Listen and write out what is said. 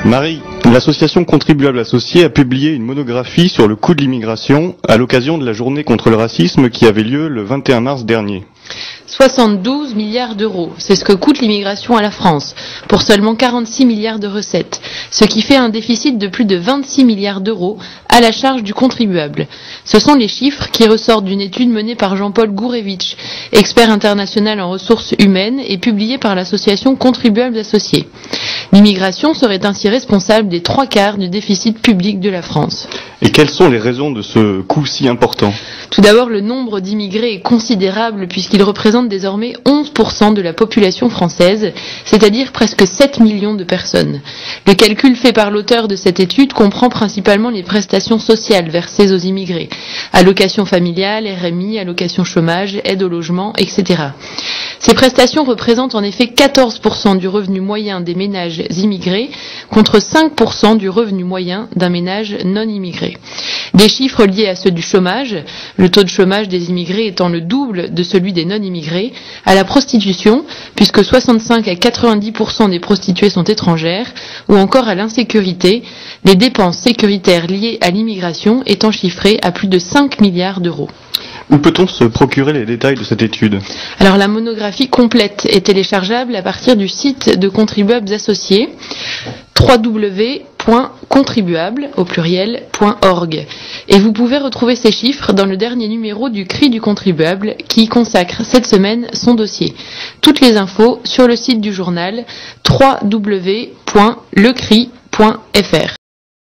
Marie, l'association Contribuables Associés a publié une monographie sur le coût de l'immigration à l'occasion de la journée contre le racisme qui avait lieu le 21 mars dernier. 72 milliards d'euros, c'est ce que coûte l'immigration à la France, pour seulement 46 milliards de recettes, ce qui fait un déficit de plus de 26 milliards d'euros à la charge du contribuable. Ce sont les chiffres qui ressortent d'une étude menée par Jean-Paul Gourevitch, expert international en ressources humaines et publiée par l'association Contribuables Associés. L'immigration serait ainsi responsable des 3/4 du déficit public de la France. Et quelles sont les raisons de ce coût si important ? Tout d'abord, le nombre d'immigrés est considérable puisqu'il représente désormais 11% de la population française, c'est-à-dire presque 7 millions de personnes. Le calcul fait par l'auteur de cette étude comprend principalement les prestations sociales versées aux immigrés, allocations familiales, RMI, allocations chômage, aide au logement, etc. Ces prestations représentent en effet 14% du revenu moyen des ménages immigrés contre 5% du revenu moyen d'un ménage non immigré. Des chiffres liés à ceux du chômage, le taux de chômage des immigrés étant le double de celui des non-immigrés, à la prostitution, puisque 65 à 90% des prostituées sont étrangères, ou encore à l'insécurité, les dépenses sécuritaires liées à l'immigration étant chiffrées à plus de 5 milliards d'euros. Où peut-on se procurer les détails de cette étude ? Alors la monographie complète est téléchargeable à partir du site de Contribuables Associés, www.contribuables au pluriel.org. Et vous pouvez retrouver ces chiffres dans le dernier numéro du Cri du contribuable qui y consacre cette semaine son dossier. Toutes les infos sur le site du journal www.lecri.fr.